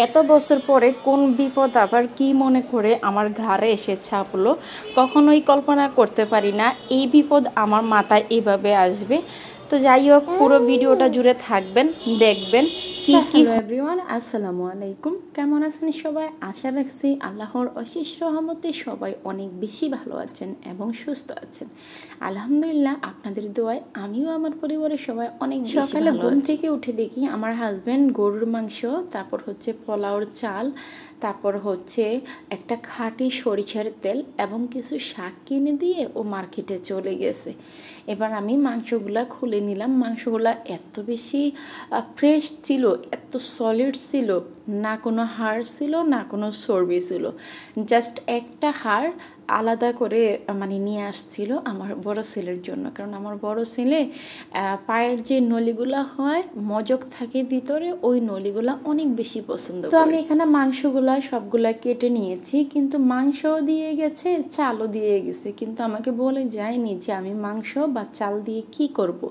এত বছর পরে কোন বিপদ আবার কি মনে করে আমার ঘাড়ে এসে ছাপলো, কখনোই কল্পনা করতে পারি না এই বিপদ আমার মাথায় এইভাবে আসবে। তো যাই হোক, পুরো ভিডিওটা জুড়ে থাকবেন, দেখবেন কি। হ্যালো এভরিওয়ান, আসসালামু আলাইকুম। কেমন আছেন সবাই? আশা রাখছি আল্লাহর অশেষ রহমতে সবাই অনেক বেশি ভালো আছেন এবং সুস্থ আছেন। আলহামদুলিল্লাহ, আপনাদের দোয়ায় আমিও আমার পরিবারের সবাই অনেক বেশি ভালো আছি। সকালে ঘুম থেকে উঠে দেখি আমার হাজব্যান্ড গরুর মাংস, তারপর হচ্ছে পোলাওর চাল, তারপর হচ্ছে একটা খাঁটি সরিষার তেল এবং কিছু শাক কিনে দিয়ে ও মার্কেটে চলে গেছে। এবার আমি মাংসগুলা খুলে নিলাম। মাংসগুলা এত বেশি ফ্রেশ ছিল, এত সলিড ছিল, না কোনো হাড় ছিল না কোনো চর্বি ছিল। জাস্ট একটা হাড় আলাদা করে নিয়ে আসছিল আমার বড় ছেলের জন্য, কারণ আমার বড় ছেলে পায়ের যে নলিগুলা হয়, মজক থাকে ভিতরে, ওই নলিগুলা অনেক বেশি পছন্দ করে। তো আমি এখানে মাংসগুলা সবগুলা কেটে নিয়েছি, কিন্তু মাংসও দিয়ে গেছে, চালও দিয়ে গেছে, কিন্তু আমাকে বলে যায়নি যে আমি মাংস বা চাল দিয়ে কি করব।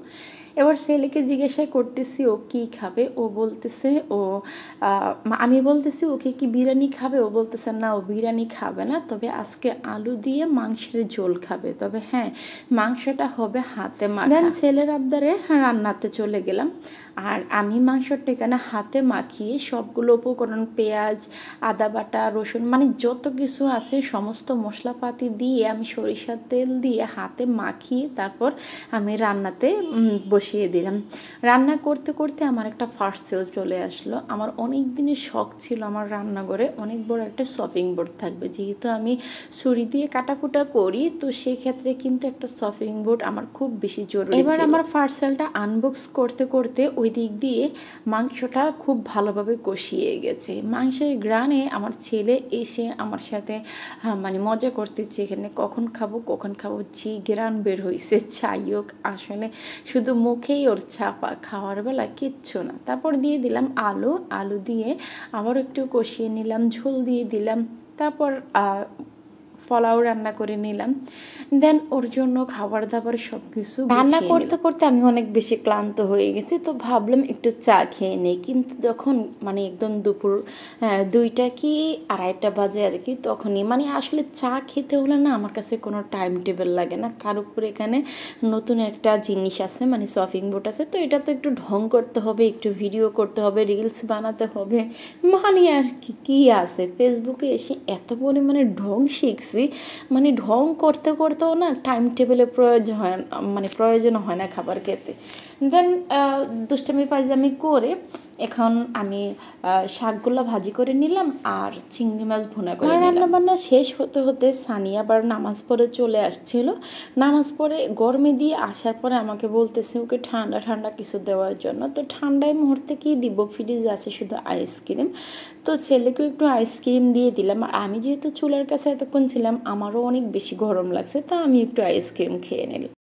এবার ছেলেকে জিজ্ঞাসা করতেছি ও কি খাবে, ও বলতেছে আমি বলতেছি ওকে কি বিরিয়ানি খাবে, ও বলতেছে না ও বিরিয়ানি খাবে না, তবে আজকে আলু দিয়ে মাংসের ঝোল খাবে, তবে হ্যাঁ মাংসটা হবে হাতে মাখা। ছেলের আবদারে রান্নাতে চলে গেলাম। আর আমি মাংসটা এখানে হাতে মাখিয়ে সবগুলো উপকরণ, পেঁয়াজ, আদা বাটা, রসুন, যত কিছু আছে সমস্ত মশলাপাতি দিয়ে আমি সরিষার তেল দিয়ে হাতে মাখিয়ে তারপর আমি রান্নাতে বসিয়ে দিলাম। রান্না করতে করতে আমার একটা পার্সেল চলে আসলো। আমার অনেক দিনের শখ ছিল আমার রান্নাঘরে অনেক বড় একটা শপিং বোর্ড থাকবে, যেহেতু আমি ছুরি দিয়ে কাটাকুটা করি, তো সেই ক্ষেত্রে কিন্তু একটা শপিং বোর্ড আমার খুব বেশি জরুরি। এবার আমার পার্সেলটা আনবক্স করতে করতে ওই দিক দিয়ে মাংসটা খুব ভালোভাবে কষিয়ে গেছে। মাংসের গ্রানে আমার ছেলে এসে আমার সাথে মজা করতেছে, এখানে কখন খাবো যে গ্রান বের হয়েছে। যাই হোক, আসলে শুধু মুখেই ওর ছাপা, খাওয়ার বেলা কিচ্ছু না। তারপর দিয়ে দিলাম আলু দিয়ে আবার একটু কষিয়ে নিলাম, ঝোল দিয়ে দিলাম, তারপর পোলাও রান্না করে নিলাম। দেন ওর জন্য খাবার দাবার সব কিছু রান্না করতে করতে আমি অনেক বেশি ক্লান্ত হয়ে গেছি, তো ভাবলাম একটু চা খেয়ে নেই। কিন্তু যখন একদম দুপুর 2টা কি 2:30 বাজে আর কি, তখনই আসলে চা খেতে হলে না আমার কাছে কোনো টাইম টেবিল লাগে না। তার উপরে এখানে নতুন একটা জিনিস আছে, শপিং বোর্ড আছে, তো এটা তো একটু ঢং করতে হবে, একটু ভিডিও করতে হবে, রিলস বানাতে হবে, আর কি আছে। ফেসবুকে এসে এত পরিমাণে ঢং শিখছি, ঢং করতে করতেও না টাইম টেবিলের প্রয়োজন হয় না খাবার খেতে। দেন দুষ্টামি পাজামি করে এখন আমি শাকগুলো ভাজি করে নিলাম আর চিংড়ি মাছ ভুনা করে নিলাম। রান্নাবান্না শেষ হতে হতে সানিয়া আবার নামাজ পড়ে চলে আসছিল। নামাজ পড়ে গরমে দিয়ে আসার পরে আমাকে বলতেছে ওকে ঠান্ডা ঠান্ডা কিছু দেওয়ার জন্য। তো ঠান্ডায় মুহূর্তে কি দিব, ফ্রিজ আছে শুধু আইসক্রিম। তো ছেলেকেও একটু আইসক্রিম দিয়ে দিলাম। আর আমি যেহেতু চুলার কাছে এতক্ষণ ছিলাম, আমারও অনেক বেশি গরম লাগছে, তো আমি একটু আইসক্রিম খেয়ে নিলাম।